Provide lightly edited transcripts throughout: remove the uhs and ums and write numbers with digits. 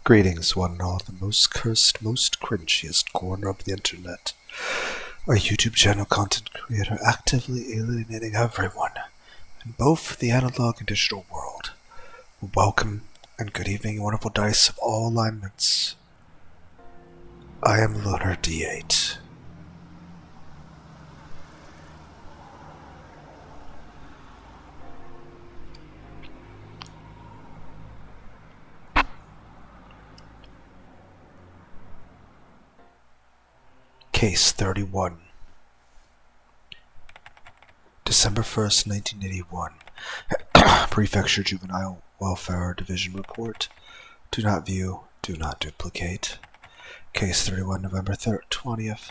Greetings, one and all, the most cursed, most cringiest corner of the internet. A YouTube channel content creator actively alienating everyone in both the analog and digital world. Welcome and good evening, wonderful dice of all alignments. I am Lunar D8. Case 31. December 1st, 1981. Prefecture Juvenile Welfare Division Report. Do not view, do not duplicate. Case 31, November 20th.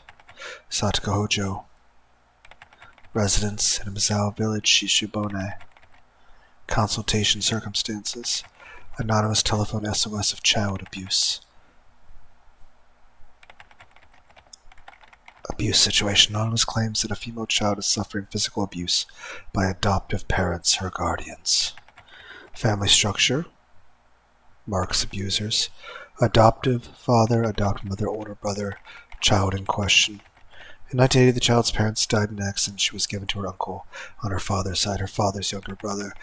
Satoko Hojo. Residence in Mizawa Village, Shishibone. Consultation circumstances. Anonymous telephone SOS of child abuse. Abuse situation. Anonymous claims that a female child is suffering physical abuse by adoptive parents, her guardians. Family structure. Marks abusers. Adoptive father, adoptive mother, older brother, child in question. In 1980, the child's parents died in an accident. She was given to her uncle on her father's side, her father's younger brother.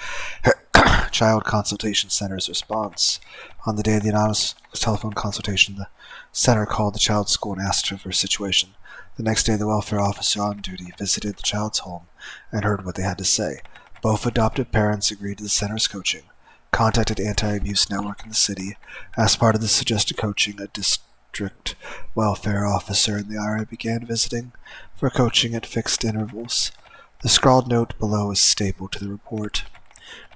Child Consultation Center's response. On the day of the anonymous telephone consultation, the center called the child's school and asked her for a situation. The next day, the welfare officer on duty visited the child's home and heard what they had to say. Both adoptive parents agreed to the center's coaching, contacted anti-abuse network in the city. As part of the suggested coaching, a district welfare officer in the area began visiting for coaching at fixed intervals. The scrawled note below is stapled to the report.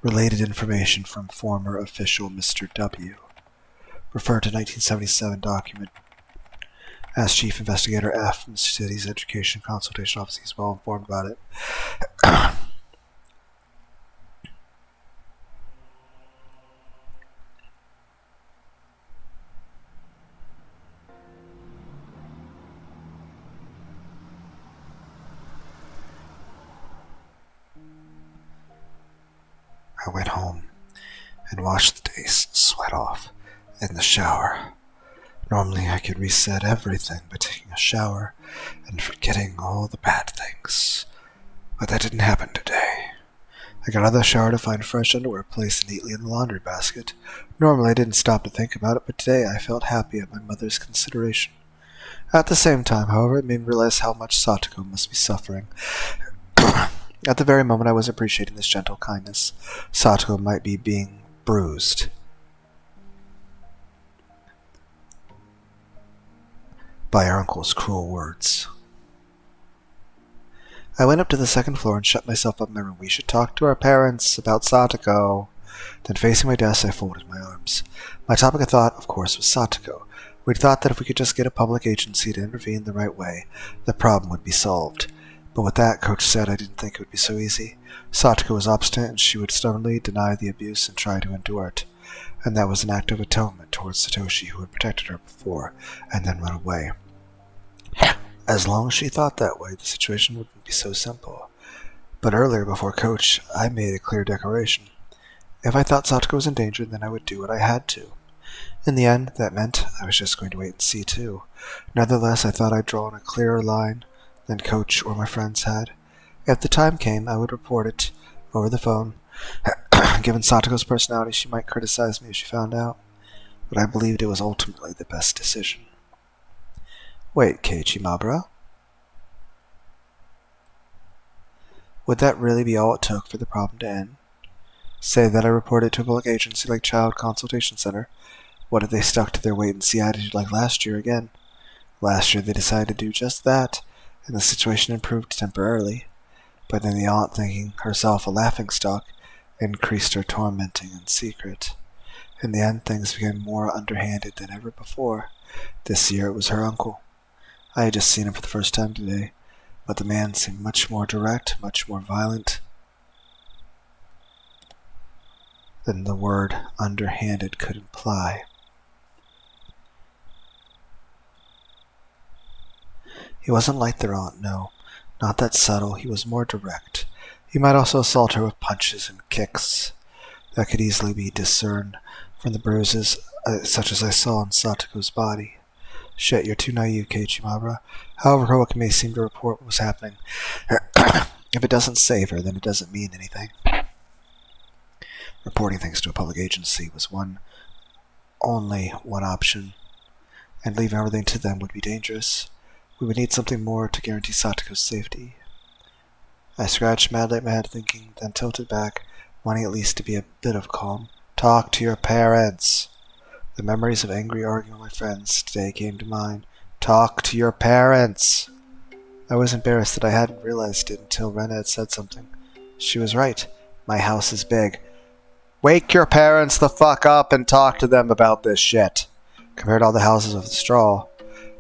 Related information from former official Mr. W. Refer to 1977 document. As Chief Investigator F from the city's Education Consultation Office, he's well informed about it. I went home and washed the day's sweat off in the shower. Normally I could reset everything by taking a shower and forgetting all the bad things, but that didn't happen today. I got out of the shower to find fresh underwear placed neatly in the laundry basket. Normally I didn't stop to think about it, but today I felt happy at my mother's consideration. At the same time, however, it made me realize how much Satoko must be suffering. At the very moment I was appreciating this gentle kindness, Satoko might be being bruised by her uncle's cruel words. I went up to the second floor and shut myself up in my room. We should talk to our parents about Satoko. Then facing my desk, I folded my arms. My topic of thought, of course, was Satoko. We'd thought that if we could just get a public agency to intervene the right way, the problem would be solved. But with that, Coach said, I didn't think it would be so easy. Satoko was obstinate, and she would stubbornly deny the abuse and try to endure it. And that was an act of atonement towards Satoshi, who had protected her before, and then run away. As long as she thought that way, the situation wouldn't be so simple. But earlier, before Coach, I made a clear declaration. If I thought Satoko was in danger, then I would do what I had to. In the end, that meant I was just going to wait and see, too. Nevertheless, I thought I'd drawn a clearer line than Coach or my friends had. If the time came, I would report it over the phone. Given Satoko's personality, she might criticize me if she found out, but I believed it was ultimately the best decision. Wait, Keiichi Mabura? Would that really be all it took for the problem to end? Say that I reported to a public agency like Child Consultation Center. What if they stuck to their wait-and-see attitude like last year again? Last year they decided to do just that, and the situation improved temporarily. But then the aunt, thinking herself a laughingstock, increased her tormenting in secret. In the end, things became more underhanded than ever before. This year it was her uncle. I had just seen him for the first time today, but the man seemed much more direct, much more violent than the word underhanded could imply. He wasn't like their aunt, no, not that subtle. He was more direct. He might also assault her with punches and kicks that could easily be discerned from the bruises such as I saw on Satoko's body. Shit, you're too naive, Keiichimabara. However heroic it may seem to report what was happening, if it doesn't save her, then it doesn't mean anything. Reporting things to a public agency was only one option, and leaving everything to them would be dangerous. We would need something more to guarantee Satoko's safety. I scratched madly at my head, thinking, then tilted back, wanting at least to be a bit of calm. Talk to your parents. The memories of angry arguing with my friends today came to mind. Talk to your parents. I was embarrassed that I hadn't realized it until Rena had said something. She was right. My house is big. Wake your parents the fuck up and talk to them about this shit. Compared to all the houses with the straw,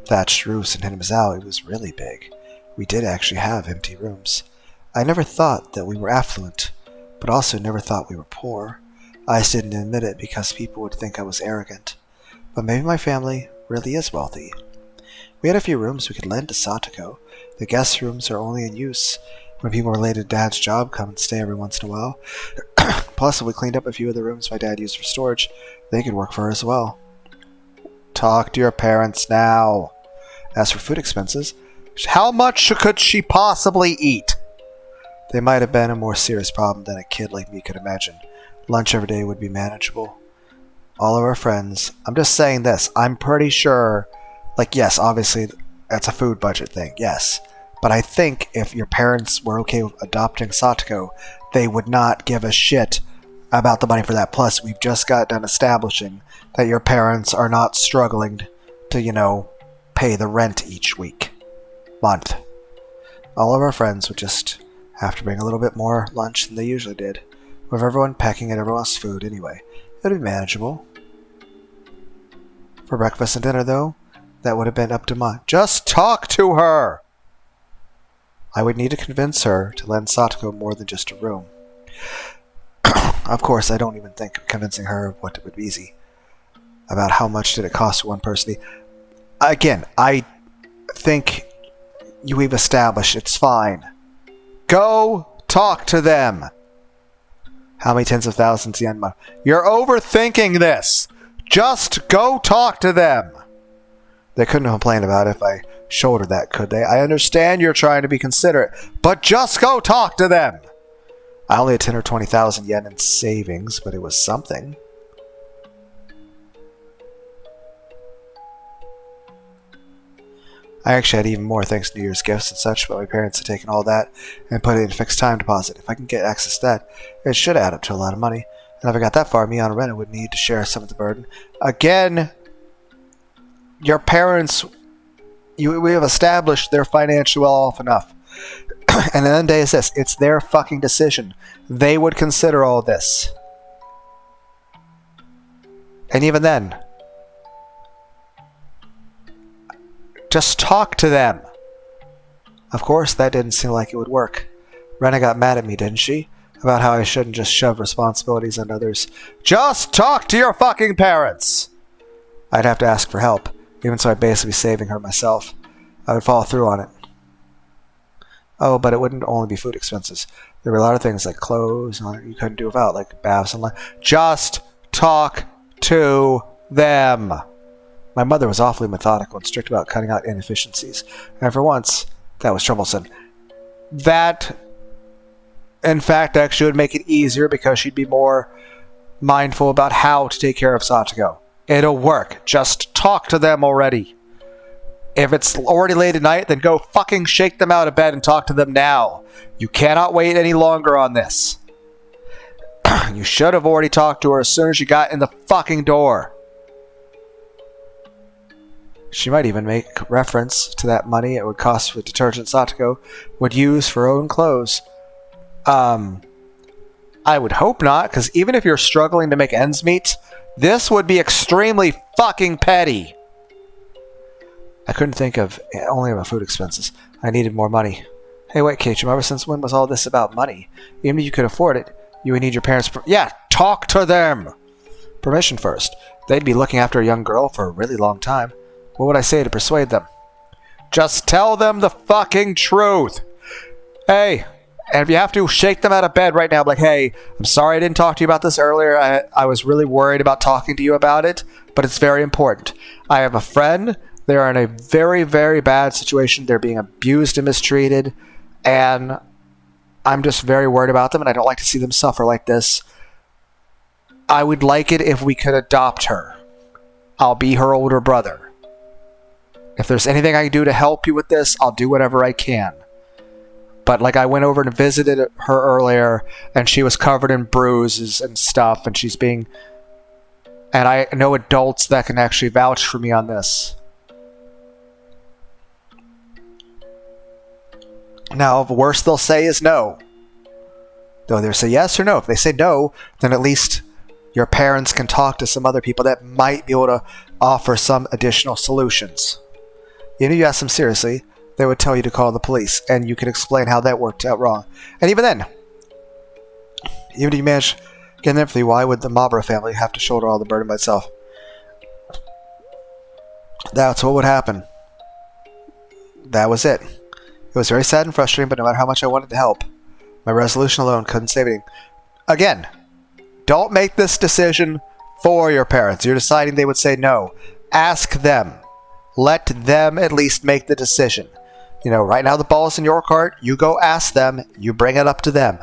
thatched roofs and Hinamizawa, it was really big. We did actually have empty rooms. I never thought that we were affluent, but also never thought we were poor. I just didn't admit it because people would think I was arrogant. But maybe my family really is wealthy. We had a few rooms we could lend to Satoko. The guest rooms are only in use when people related to Dad's job come and stay every once in a while. Plus, if we cleaned up a few of the rooms my dad used for storage, they could work for her as well. Talk to your parents now. As for food expenses, how much could she possibly eat? They might have been a more serious problem than a kid like me could imagine. Lunch every day would be manageable. All of our friends, I'm just saying this, I'm pretty sure, yes, obviously that's a food budget thing, yes. But I think if your parents were okay with adopting Satoko, they would not give a shit about the money for that. Plus, we've just got done establishing that your parents are not struggling to, pay the rent each month. All of our friends would just have to bring a little bit more lunch than they usually did. With everyone pecking at everyone else's food anyway. It would be manageable. For breakfast and dinner, though, that would have been up to mine. Just talk to her! I would need to convince her to lend Satoko more than just a room. Of course, I don't even think of convincing her of what would be easy. About how much did it cost one person. Again, I think we've established it's fine. Go talk to them! How many tens of thousands yen? You're overthinking this! Just go talk to them! They couldn't complain about it if I shouldered that, could they? I understand you're trying to be considerate, but just go talk to them! I only had 10 or 20,000 yen in savings, but it was something. I actually had even more thanks to New Year's gifts and such, but my parents had taken all that and put it in a fixed time deposit. If I can get access to that, it should add up to a lot of money. And if I got that far, me and Rena would need to share some of the burden. Again, your parents, we have established they're financially well off enough. And the end of the day is this, it's their fucking decision. They would consider all this. And even then, just talk to them. Of course, that didn't seem like it would work. Rena got mad at me, didn't she? About how I shouldn't just shove responsibilities on others. Just talk to your fucking parents! I'd have to ask for help, even so I'd basically be saving her myself. I would follow through on it. Oh, but it wouldn't only be food expenses. There were a lot of things like clothes you couldn't do without, like baths and just talk to them! My mother was awfully methodical and strict about cutting out inefficiencies, and for once, that was troublesome. That, in fact, actually would make it easier because she'd be more mindful about how to take care of Satoko. It'll work. Just talk to them already. If it's already late at night, then go fucking shake them out of bed and talk to them now. You cannot wait any longer on this. You should have already talked to her as soon as you got in the fucking door. She might even make reference to that money it would cost for detergent Satoko would use for her own clothes. I would hope not, because even if you're struggling to make ends meet, this would be extremely fucking petty. I couldn't think of only about food expenses. I needed more money. Hey, wait, Keiichi, ever since when was all this about money? Even if you could afford it, you would need your parents' yeah, talk to them! Permission first. They'd be looking after a young girl for a really long time. What would I say to persuade them? Just tell them the fucking truth! Hey, And if you have to, shake them out of bed right now. Like, hey, I'm sorry I didn't talk to you about this earlier. I was really worried about talking to you about it, but it's very important. I have a friend. They're in a very, very bad situation. They're being abused and mistreated, and I'm just very worried about them, and I don't like to see them suffer like this. I would like it if we could adopt her. I'll be her older brother. If there's anything I can do to help you with this, I'll do whatever I can. But like, I went over and visited her earlier, and she was covered in bruises and stuff, and she's being... And I know adults that can actually vouch for me on this. Now, the worst they'll say is no. They'll either say yes or no. If they say no, then at least your parents can talk to some other people that might be able to offer some additional solutions. Even if you ask them seriously, they would tell you to call the police, and you can explain how that worked out wrong. And even then, even if you manage getting empathy, why would the Mabra family have to shoulder all the burden by itself? That's what would happen. That was it. It was very sad and frustrating, but no matter how much I wanted to help, my resolution alone couldn't save anything. Again, don't make this decision for your parents. You're deciding they would say no. Ask them. Let them at least make the decision. You know, right now the ball's in your court. You go ask them. You bring it up to them.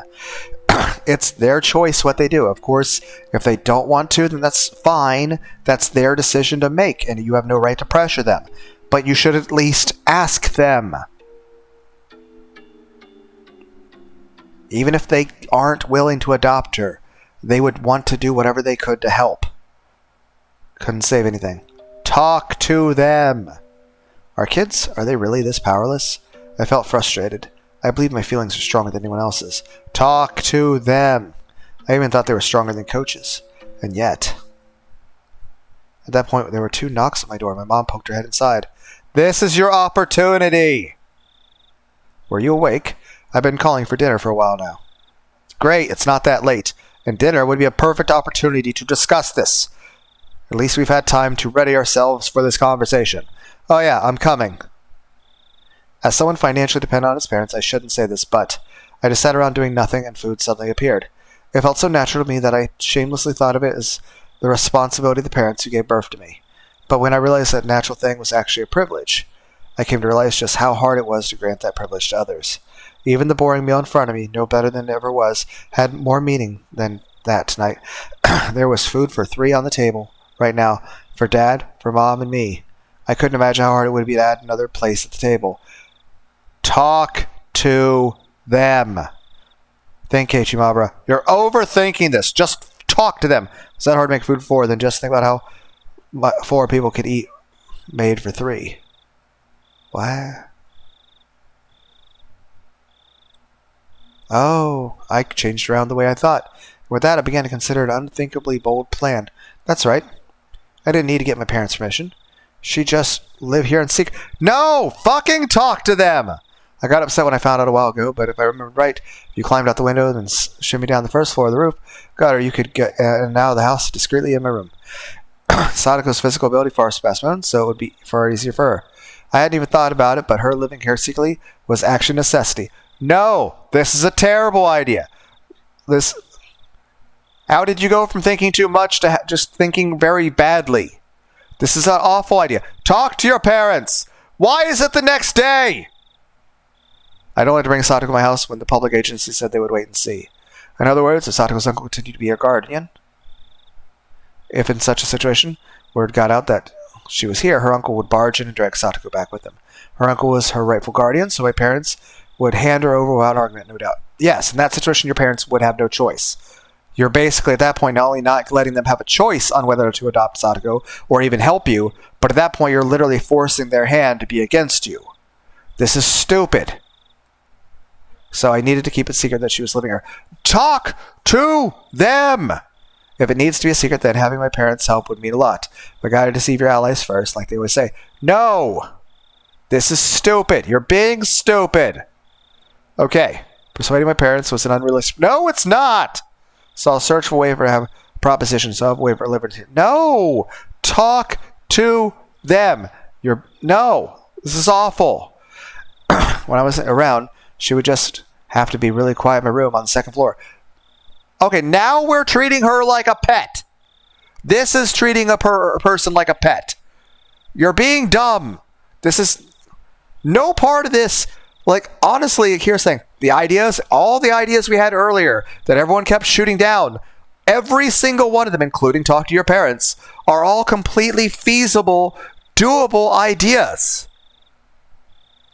It's their choice what they do. Of course, if they don't want to, then that's fine. That's their decision to make, and you have no right to pressure them. But you should at least ask them. Even if they aren't willing to adopt her, they would want to do whatever they could to help. Couldn't save anything. Talk to them. Our kids, are they really this powerless? I felt frustrated. I believe my feelings are stronger than anyone else's. Talk to them. I even thought they were stronger than coaches. And yet... At that point, there were 2 knocks at my door. My mom poked her head inside. This is your opportunity! Were you awake? I've been calling for dinner for a while now. Great, it's not that late. And dinner would be a perfect opportunity to discuss this. At least we've had time to ready ourselves for this conversation. Oh yeah, I'm coming. As someone financially dependent on his parents, I shouldn't say this, but I just sat around doing nothing and food suddenly appeared. It felt so natural to me that I shamelessly thought of it as the responsibility of the parents who gave birth to me. But when I realized that natural thing was actually a privilege, I came to realize just how hard it was to grant that privilege to others. Even the boring meal in front of me, no better than it ever was, had more meaning than that tonight. There was food for 3 on the table, right now, for Dad, for Mom, and me. I couldn't imagine how hard it would be to add another place at the table. Talk to them. Think, Mabra. You're overthinking this. Just talk to them. It's not hard to make food for, then just think about how 4 people could eat made for 3. What? Oh, I changed around the way I thought. With that, I began to consider an unthinkably bold plan. That's right. I didn't need to get my parents' permission. She just live here and seek... No! Fucking talk to them! I got upset when I found out a while ago, but if I remember right, you climbed out the window and then shimmied down the first floor of the roof. God, or you could get in and out of the house discreetly in my room. Sadako's physical ability far surpassed my own, so it would be far easier for her. I hadn't even thought about it, but her living here secretly was actually a necessity. No! This is a terrible idea. How did you go from thinking too much to just thinking very badly? This is an awful idea. Talk to your parents! Why is it the next day? I don't like to bring Satoko to my house when the public agency said they would wait and see. In other words, if Satoko's uncle continued to be her guardian, if in such a situation, word got out that she was here, her uncle would barge in and drag Satoko back with him. Her uncle was her rightful guardian, so my parents would hand her over without argument, no doubt. Yes, in that situation, your parents would have no choice. You're basically, at that point, not only not letting them have a choice on whether to adopt Satoko or even help you, but at that point, you're literally forcing their hand to be against you. This is stupid. So I needed to keep it secret that she was living here. Talk to them! If it needs to be a secret, then having my parents' help would mean a lot. But gotta deceive your allies first, like they always say. No! This is stupid. You're being stupid. Okay. Persuading my parents was an unrealistic... No, it's not! So I'll search for a way for have propositions. So I'll have a way for liberty. No! Talk to them. No! This is awful. When I wasn't around, she would just Have to be really quiet in my room on the second floor. Okay, now we're treating her like a pet. This is treating a person like a pet. You're being dumb. This is no part of this. Like, honestly, here's the thing. The ideas, all the ideas we had earlier that everyone kept shooting down, every single one of them, including talk to your parents, are all completely feasible, doable ideas.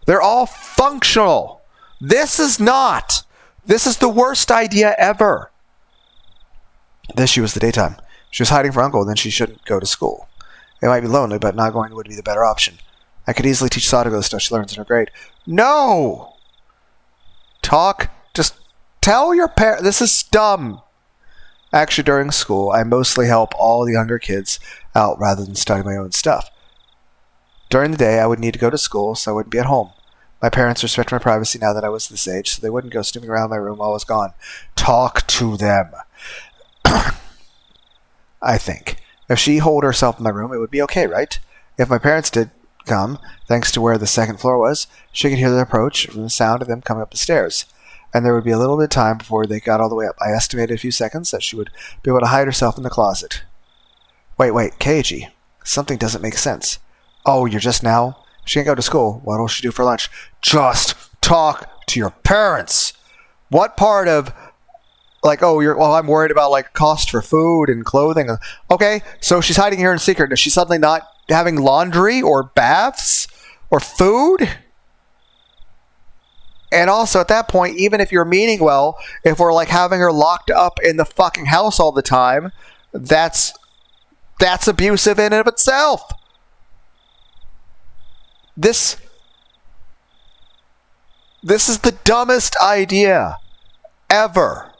They're all functional. This is not. This is the worst idea ever. This she was the daytime. She was hiding from Uncle, then she shouldn't go to school. It might be lonely, but not going would be the better option. I could easily teach Sadako the stuff she learns in her grade. No! Just tell your parents. This is dumb. Actually, during school, I mostly help all the younger kids out rather than study my own stuff. During the day, I would need to go to school, so I wouldn't be at home. My parents respect my privacy now that I was this age, so they wouldn't go snooping around my room while I was gone. Talk to them. I think. If she holed herself in my room, it would be okay, right? If my parents did come, thanks to where the second floor was, she could hear their approach from the sound of them coming up the stairs. And there would be a little bit of time before they got all the way up. I estimated a few seconds that she would be able to hide herself in the closet. Wait, Keiji. Something doesn't make sense. Oh, you're just now? She can't go to school. What will she do for lunch? Just talk to your parents. What part of, like, I'm worried about, like, cost for food and clothing. Okay, so she's hiding here in secret. Is she suddenly not having laundry or baths or food? And also, at that point, even if you're meaning well, if we're, like, having her locked up in the fucking house all the time, that's abusive in and of itself. This is the dumbest idea ever.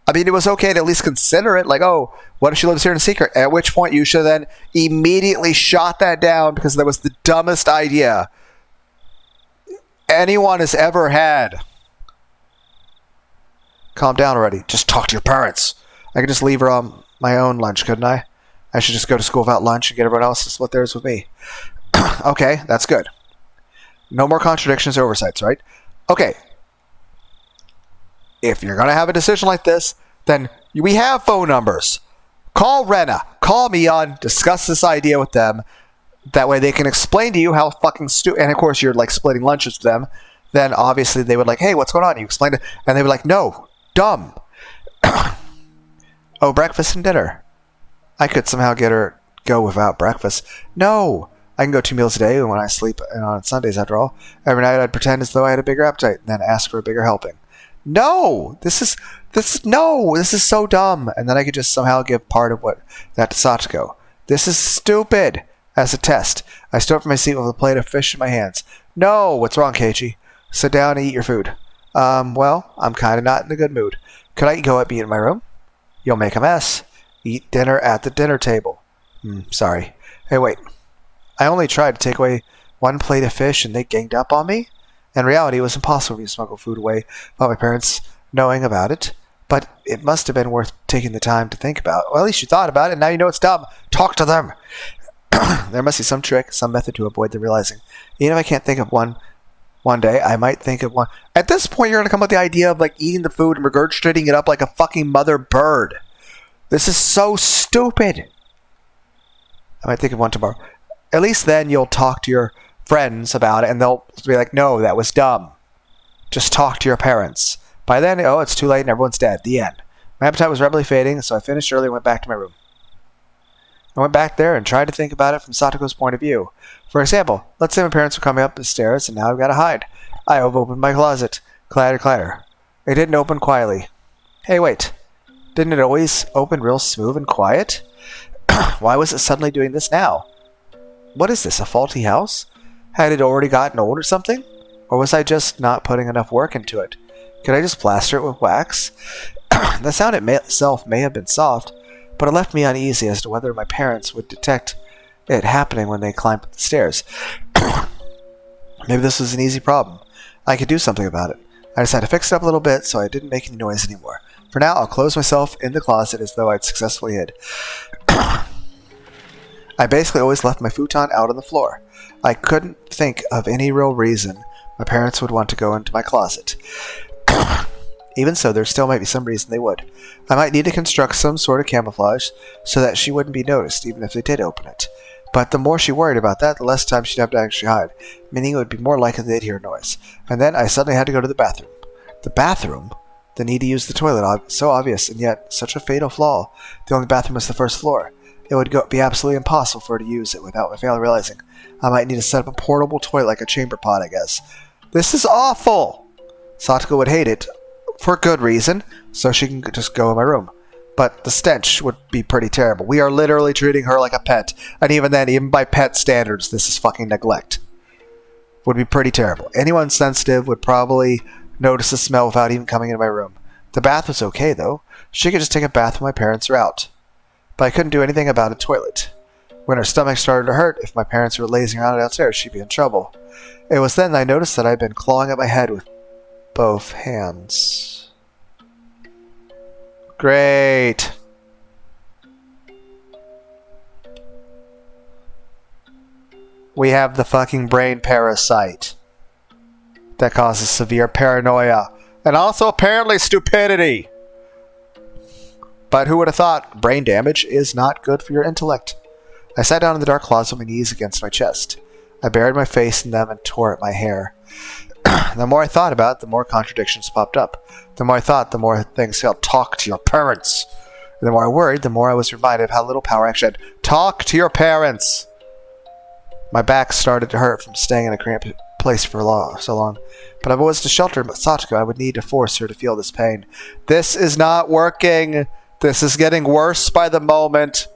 I mean, it was okay to at least consider it. Like, oh, what if she lives here in secret? At which point you should then immediately shot that down because that was the dumbest idea anyone has ever had. Calm down already. Just talk to your parents. I could just leave her on my own lunch, couldn't I? I should just go to school without lunch and get everyone else to split theirs with me. Okay, that's good. No more contradictions or oversights, right? Okay. If you're going to have a decision like this, then we have phone numbers. Call Rena. Call Mion. Discuss this idea with them. That way they can explain to you how fucking stupid... And of course you're like splitting lunches with them. Then obviously they would like, hey, what's going on? You explain it. And they would like, no, dumb. Oh, breakfast and dinner. I could somehow get her go without breakfast. No. I can go 2 meals a day when I sleep on Sundays, after all. Every night I'd pretend as though I had a bigger appetite, and then ask for a bigger helping. No! This is so dumb. And then I could just somehow give part of that to Satoko. This is stupid. As a test, I stood up from my seat with a plate of fish in my hands. No! What's wrong, Keiichi? Sit down and eat your food. Well, I'm kind of not in a good mood. Could I go be in my room? You'll make a mess. Eat dinner at the dinner table. Sorry. Hey, wait. I only tried to take away 1 plate of fish and they ganged up on me? In reality, it was impossible for me to smuggle food away without my parents knowing about it. But it must have been worth taking the time to think about. Well, at least you thought about it, and now you know it's dumb. Talk to them. There must be some trick, some method to avoid them realizing. Even if I can't think of one day, I might think of one. At this point, you're going to come up with the idea of like eating the food and regurgitating it up like a fucking mother bird. This is so stupid. I might think of one tomorrow. At least then you'll talk to your friends about it, and they'll be like, no, that was dumb. Just talk to your parents. By then, it's too late and everyone's dead. The end. My appetite was rapidly fading, so I finished early and went back to my room. I went back there and tried to think about it from Satoko's point of view. For example, let's say my parents were coming up the stairs, and now I've got to hide. I have opened my closet. Clatter, clatter. It didn't open quietly. Hey, wait. Didn't it always open real smooth and quiet? Why was it suddenly doing this now? What is this, a faulty house? Had it already gotten old or something? Or was I just not putting enough work into it? Could I just plaster it with wax? The sound itself may have been soft, but it left me uneasy as to whether my parents would detect it happening when they climbed up the stairs. Maybe this was an easy problem. I could do something about it. I decided to fix it up a little bit so I didn't make any noise anymore. For now, I'll close myself in the closet as though I'd successfully hid. I basically always left my futon out on the floor. I couldn't think of any real reason my parents would want to go into my closet. Even so, there still might be some reason they would. I might need to construct some sort of camouflage so that she wouldn't be noticed, even if they did open it. But the more she worried about that, the less time she'd have to actually hide, meaning it would be more likely they'd hear a noise. And then I suddenly had to go to the bathroom. The bathroom? The need to use the toilet, so obvious, and yet such a fatal flaw. The only bathroom was the first floor. It would be absolutely impossible for her to use it without my family realizing. I might need to set up a portable toilet like a chamber pot, I guess. This is awful! Satoko would hate it, for good reason, so she can just go in my room. But the stench would be pretty terrible. We are literally treating her like a pet, and even then, even by pet standards, this is fucking neglect. Would be pretty terrible. Anyone sensitive would probably notice the smell without even coming into my room. The bath was okay, though. She could just take a bath when my parents were out. But I couldn't do anything about a toilet. When her stomach started to hurt, if my parents were lazing around downstairs, she'd be in trouble. It was then I noticed that I'd been clawing at my head with both hands. Great. We have the fucking brain parasite that causes severe paranoia and also apparently stupidity. But who would have thought brain damage is not good for your intellect? I sat down in the dark closet with my knees against my chest. I buried my face in them and tore at my hair. The more I thought about it, the more contradictions popped up. The more I thought, the more things felt, talk to your parents. And the more I worried, the more I was reminded of how little power I actually had. Talk to your parents! My back started to hurt from staying in a cramped place for so long. But if I was to shelter Satoko, I would need to force her to feel this pain. This is not working! This is getting worse by the moment.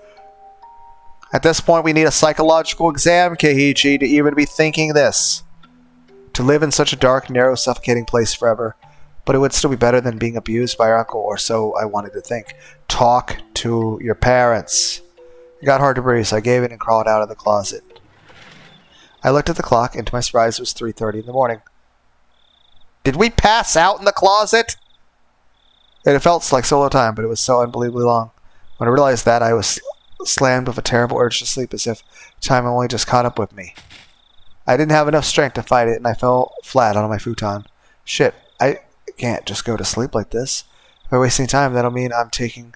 At this point, we need a psychological exam, Keiichi, to even be thinking this. To live in such a dark, narrow, suffocating place forever. But it would still be better than being abused by our uncle, or so I wanted to think. Talk to your parents. It got hard to breathe, so I gave in and crawled out of the closet. I looked at the clock, and to my surprise, it was 3:30 in the morning. Did we pass out in the closet? It felt like solo time, but it was so unbelievably long. When I realized that, I was slammed with a terrible urge to sleep, as if time only just caught up with me. I didn't have enough strength to fight it, and I fell flat on my futon. Shit, I can't just go to sleep like this. If I'm wasting time, that'll mean I'm taking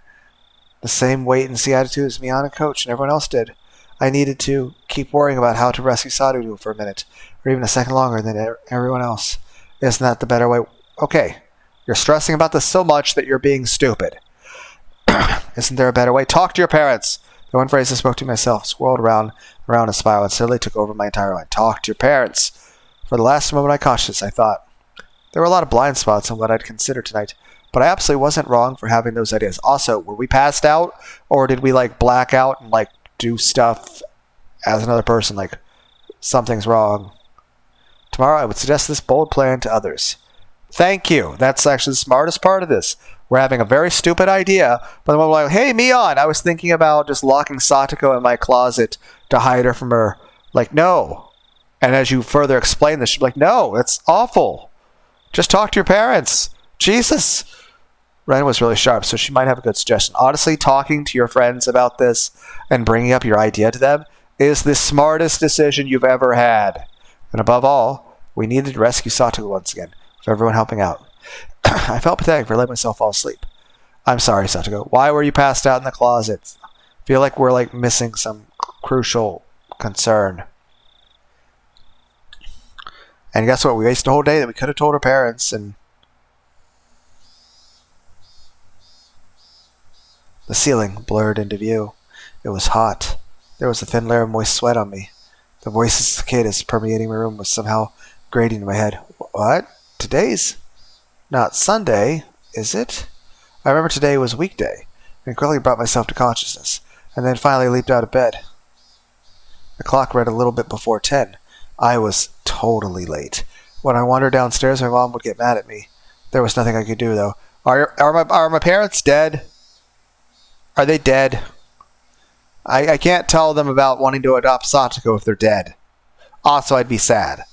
the same wait-and-see attitude as Mion and Coach and everyone else did. I needed to keep worrying about how to rescue Sadhu for a minute, or even a second longer than everyone else. Isn't that the better way? Okay, you're stressing about this so much that you're being stupid. Isn't there a better way? Talk to your parents. The one phrase I spoke to myself swirled around a spiral and suddenly took over my entire mind. Talk to your parents. For the last moment I caught this, I thought. There were a lot of blind spots in what I'd considered tonight, but I absolutely wasn't wrong for having those ideas. Also, were we passed out, or did we black out and do stuff as another person, something's wrong? Tomorrow I would suggest this bold plan to others. Thank you. That's actually the smartest part of this. We're having a very stupid idea, but then we're like, hey, Mion, I was thinking about just locking Satoko in my closet to hide her from her. No. And as you further explain this, she'll be like, no, that's awful. Just talk to your parents. Jesus. Ren was really sharp, so she might have a good suggestion. Honestly, talking to your friends about this and bringing up your idea to them is the smartest decision you've ever had. And above all, we needed to rescue Satoko once again, with everyone helping out. I felt pathetic for letting myself fall asleep. I'm sorry, Satoko. Why were you passed out in the closet? I feel like we're missing some crucial concern. And guess what? We wasted a whole day that we could have told our parents, and the ceiling blurred into view. It was hot. There was a thin layer of moist sweat on me. The voices of cicadas permeating my room was somehow grating in my head. What? Today's not Sunday, is it? I remember today was weekday, and quickly brought myself to consciousness, and then finally leaped out of bed. The clock read a little bit before 10. I was totally late. When I wandered downstairs, my mom would get mad at me. There was nothing I could do, though. Are my parents dead? Are they dead? I can't tell them about wanting to adopt Satoko if they're dead. Also, I'd be sad.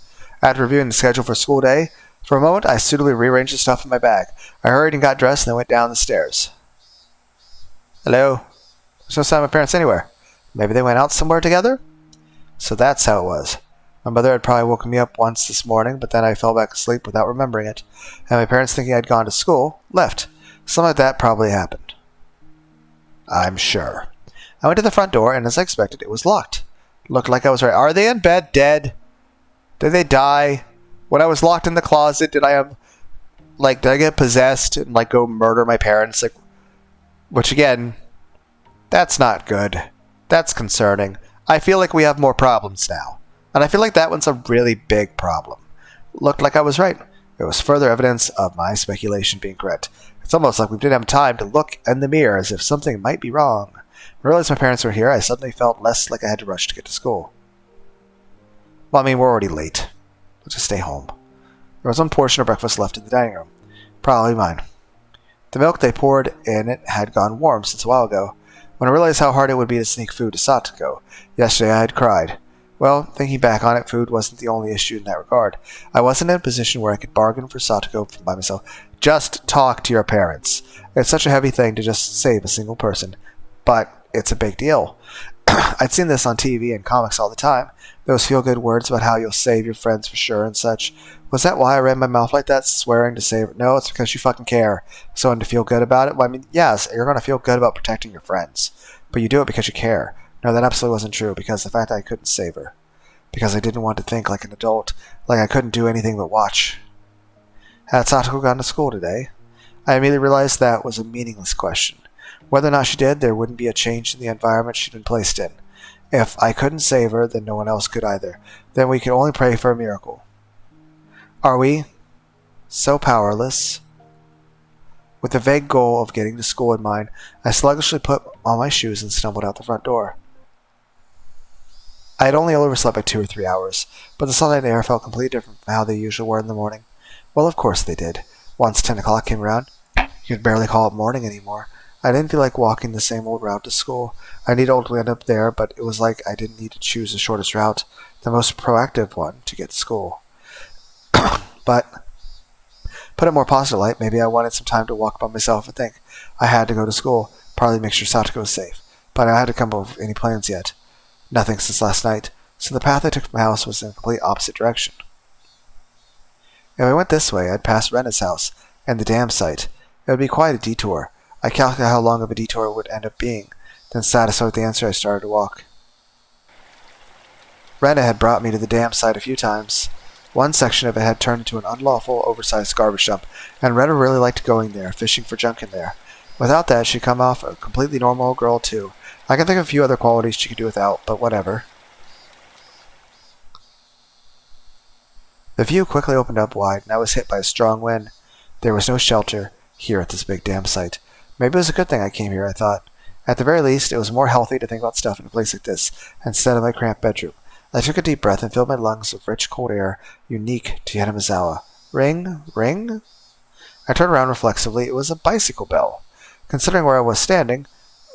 After reviewing the schedule for school day, for a moment, I suitably rearranged the stuff in my bag. I hurried and got dressed and then went down the stairs. Hello? There's no sign of my parents anywhere. Maybe they went out somewhere together? So that's how it was. My mother had probably woken me up once this morning, but then I fell back asleep without remembering it, and my parents, thinking I'd gone to school, left. Something like that probably happened. I'm sure. I went to the front door, and as I expected, it was locked. Looked like I was right. Are they in bed dead? Did they die? When I was locked in the closet, did I get possessed and go murder my parents? Which again, that's not good. That's concerning. I feel like we have more problems now. And I feel like that one's a really big problem. Looked like I was right. It was further evidence of my speculation being correct. It's almost like we didn't have time to look in the mirror as if something might be wrong. When I realized my parents were here, I suddenly felt less like I had to rush to get to school. Well, I mean, we're already late. Let's just stay home. There was one portion of breakfast left in the dining room. Probably mine. The milk they poured in it had gone warm since a while ago. When I realized how hard it would be to sneak food to Satoko, yesterday I had cried. Well, thinking back on it, food wasn't the only issue in that regard. I wasn't in a position where I could bargain for Satoko by myself. Just talk to your parents. It's such a heavy thing to just save a single person. But it's a big deal. I'd seen this on TV and comics all the time. Those feel-good words about how you'll save your friends for sure and such. Was that why I ran my mouth like that, swearing to save? No, it's because you fucking care. So, and to feel good about it? Well, I mean, yes, you're going to feel good about protecting your friends. But you do it because you care. No, that absolutely wasn't true, because the fact that I couldn't save her. Because I didn't want to think like an adult, like I couldn't do anything but watch. Had Satoko gone to school today? I immediately realized that was a meaningless question. Whether or not she did, there wouldn't be a change in the environment she'd been placed in. If I couldn't save her, then no one else could either. Then we could only pray for a miracle. Are we so powerless? With the vague goal of getting to school in mind, I sluggishly put on my shoes and stumbled out the front door. I had only overslept by 2 or 3 hours, but the sunlight and air felt completely different from how they usually were in the morning. Well, of course they did. Once 10 o'clock came around, you could barely call it morning anymore. I didn't feel like walking the same old route to school. I needed to ultimately end up there, but it was like I didn't need to choose the shortest route, the most proactive one, to get to school. But, put it more positive light, maybe I wanted some time to walk by myself and think. I had to go to school, partly to make sure Satoko was safe, but I hadn't come up with any plans yet. Nothing since last night, so the path I took from my house was in a complete opposite direction. If I went this way, I'd pass Rena's house and the dam site. It would be quite a detour. I calculated how long of a detour it would end up being. Then, satisfied with the answer, I started to walk. Rena had brought me to the dam site a few times. One section of it had turned into an unlawful, oversized garbage dump, and Rena really liked going there, fishing for junk in there. Without that, she'd come off a completely normal girl, too. I can think of a few other qualities she could do without, but whatever. The view quickly opened up wide, and I was hit by a strong wind. There was no shelter here at this big dam site. Maybe it was a good thing I came here, I thought. At the very least, it was more healthy to think about stuff in a place like this, instead of my cramped bedroom. I took a deep breath and filled my lungs with rich, cold air, unique to Yanamazawa. Ring? Ring? I turned around reflexively. It was a bicycle bell. Considering where I was standing,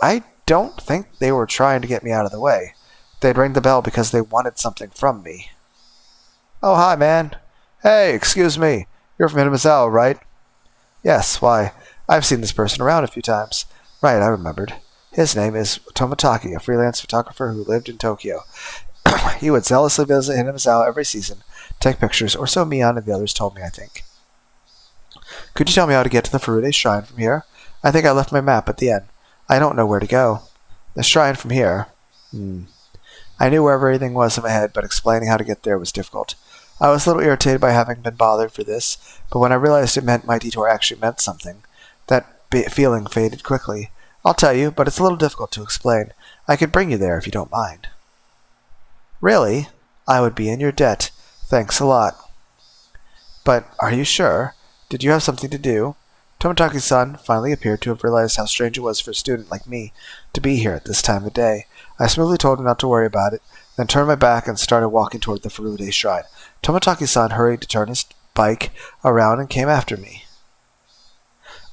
I don't think they were trying to get me out of the way. They'd ring the bell because they wanted something from me. Oh, hi, man. Hey, excuse me. You're from Yanamazawa, right? Yes, why? I've seen this person around a few times. Right, I remembered. His name is Tomataki, a freelance photographer who lived in Tokyo. He would zealously visit Hinamizawa every season, take pictures, or so Mion and the others told me, I think. Could you tell me how to get to the Furude Shrine from here? I think I left my map at the end. I don't know where to go. The shrine from here? I knew where everything was in my head, but explaining how to get there was difficult. I was a little irritated by having been bothered for this, but when I realized it meant my detour actually meant something, that feeling faded quickly. I'll tell you, but it's a little difficult to explain. I could bring you there if you don't mind. Really? I would be in your debt. Thanks a lot. But are you sure? Did you have something to do? Tomataki's-san finally appeared to have realized how strange it was for a student like me to be here at this time of day. I smoothly told him not to worry about it, then turned my back and started walking toward the Furude Shrine. Tomataki-san hurried to turn his bike around and came after me.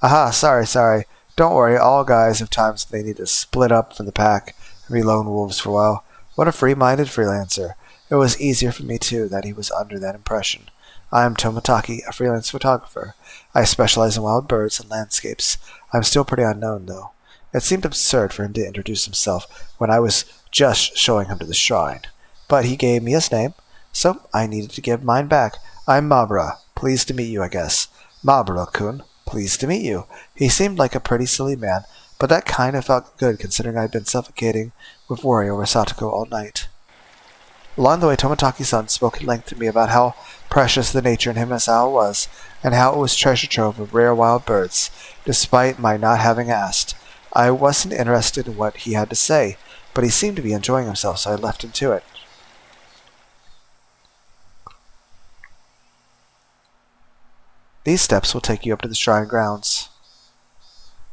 Aha, sorry. Don't worry, all guys have times they need to split up from the pack and be lone wolves for a while. What a free-minded freelancer. It was easier for me, too, that he was under that impression. I am Tomataki, a freelance photographer. I specialize in wild birds and landscapes. I'm still pretty unknown, though. It seemed absurd for him to introduce himself when I was just showing him to the shrine. But he gave me his name, So I needed to give mine back. I'm Mabra. Pleased to meet you, I guess. Mabra-kun. Pleased to meet you. He seemed like a pretty silly man, but that kind of felt good considering I'd been suffocating with worry over Satoko all night. Along the way, Tomotaki-san spoke at length to me about how precious the nature in Himasawa was, and how it was treasure trove of rare wild birds, despite my not having asked. I wasn't interested in what he had to say, but he seemed to be enjoying himself, so I left him to it. These steps will take you up to the shrine grounds.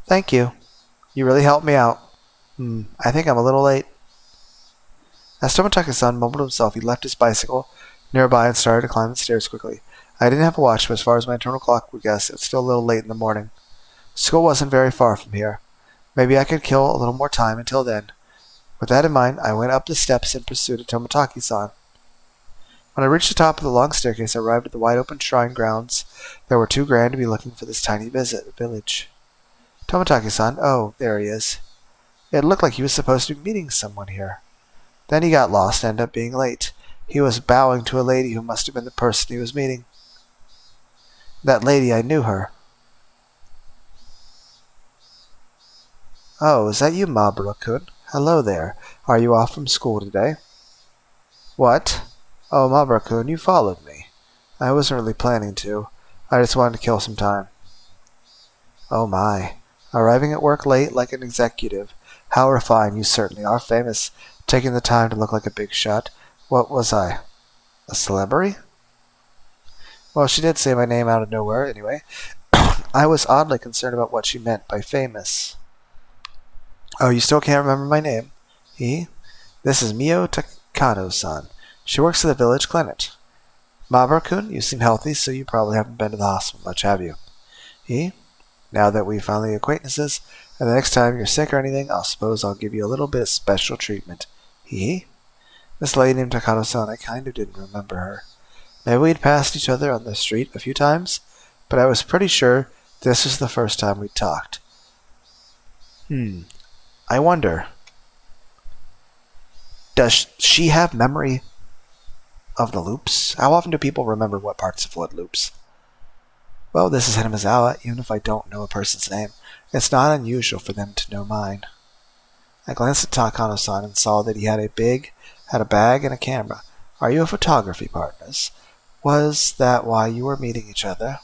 Thank you. You really helped me out. I think I'm a little late. As Tomotaki-san mumbled to himself, he left his bicycle nearby and started to climb the stairs quickly. I didn't have a watch, but as far as my internal clock would guess, it was still a little late in the morning. School wasn't very far from here. Maybe I could kill a little more time until then. With that in mind, I went up the steps in pursuit of Tomotaki-san. When I reached the top of the long staircase, I arrived at the wide-open shrine grounds. They were too grand to be looking for this tiny village. Tomotaki-san, oh, there he is. It looked like he was supposed to be meeting someone here. Then he got lost and ended up being late. He was bowing to a lady who must have been the person he was meeting. That lady, I knew her. Oh, is that you, Mabura-kun? Hello there. Are you off from school today? What? Oh, Mabura-kun, you followed me. I wasn't really planning to. I just wanted to kill some time. Oh my. Arriving at work late like an executive. How refined. You certainly are famous. Taking the time to look like a big shot. What was I? A celebrity? Well, she did say my name out of nowhere, anyway. I was oddly concerned about what she meant by famous. Oh, you still can't remember my name? This is Mio Takano-san. She works at the village clinic. Mabura-kun, you seem healthy, so you probably haven't been to the hospital much, have you? Now that we're finally acquaintances, and the next time you're sick or anything, I suppose I'll give you a little bit of special treatment. This lady named Takano-san, I kind of didn't remember her. Maybe we'd passed each other on the street a few times, but I was pretty sure this was the first time we'd talked. I wonder, does she have memory of the loops? How often do people remember what parts of what loops? Well, this is Hinamizawa. Even if I don't know a person's name, it's not unusual for them to know mine. I glanced at Takano-san and saw that he had a bag and a camera. Are you a photography partners? Was that why you were meeting each other?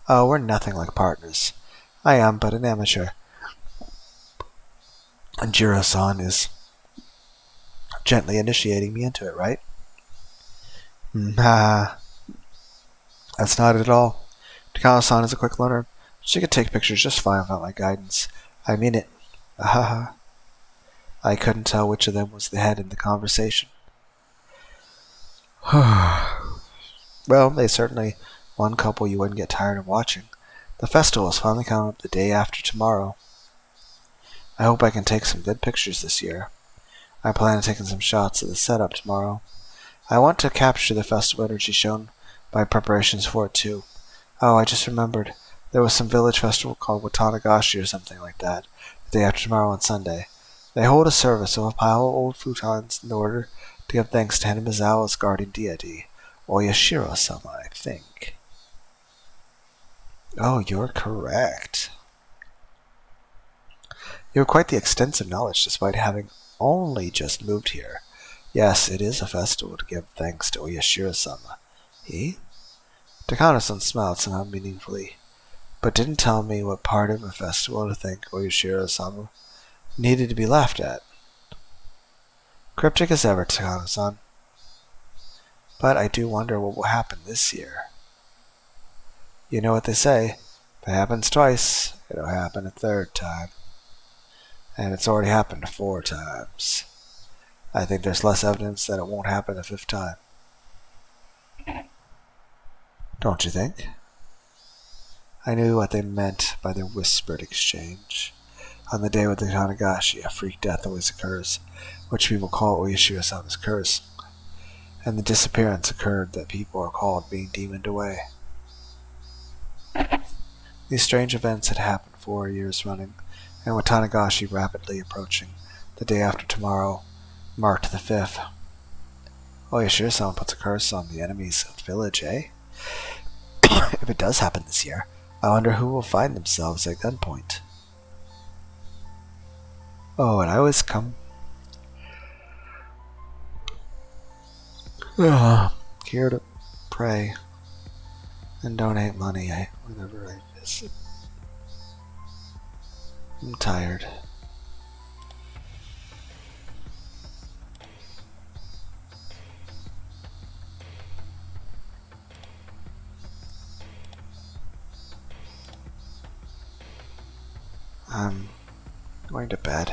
Oh, we're nothing like partners. I am but an amateur. And Jiro-san is gently initiating me into it, right? That's not it at all. Takano-san is a quick learner. She could take pictures just fine without my guidance. I mean it. I couldn't tell which of them was the head in the conversation. Well, they certainly one couple you wouldn't get tired of watching. The festival is finally coming up the day after tomorrow. I hope I can take some good pictures this year. I plan on taking some shots of the setup tomorrow. I want to capture the festival energy shown by preparations for it too. Oh, I just remembered. There was some village festival called Watanagashi or something like that, the day after tomorrow on Sunday. They hold a service of a pile of old futons in order to give thanks to Hinamizawa's guardian deity, Oyashiro-sama, I think. Oh, you're correct. You have quite the extensive knowledge despite having only just moved here. Yes, it is a festival to give thanks to Oyashiro-sama. Takano-san smiled somehow meaningfully, but didn't tell me what part of a festival to think Oyashiro-sama needed to be laughed at. Cryptic as ever, Takano-san. But I do wonder what will happen this year. You know what they say, if it happens twice, it'll happen a third time. And it's already happened 4 times. I think there's less evidence that it won't happen a 5th time. Don't you think? I knew what they meant by their whispered exchange. On the day with the Tanagashi, a freak death always occurs, which people call Oyashiro-sama's curse. And the disappearance occurred that people are called being demoned away. These strange events had happened 4 years running, and with Tanagashi rapidly approaching, the day after tomorrow marked the 5th. Oh, you sure someone puts a curse on the enemy's village, eh? If it does happen this year, I wonder who will find themselves at gunpoint. Oh, and I always come here to pray and donate money whenever I visit. I'm tired. I'm going to bed.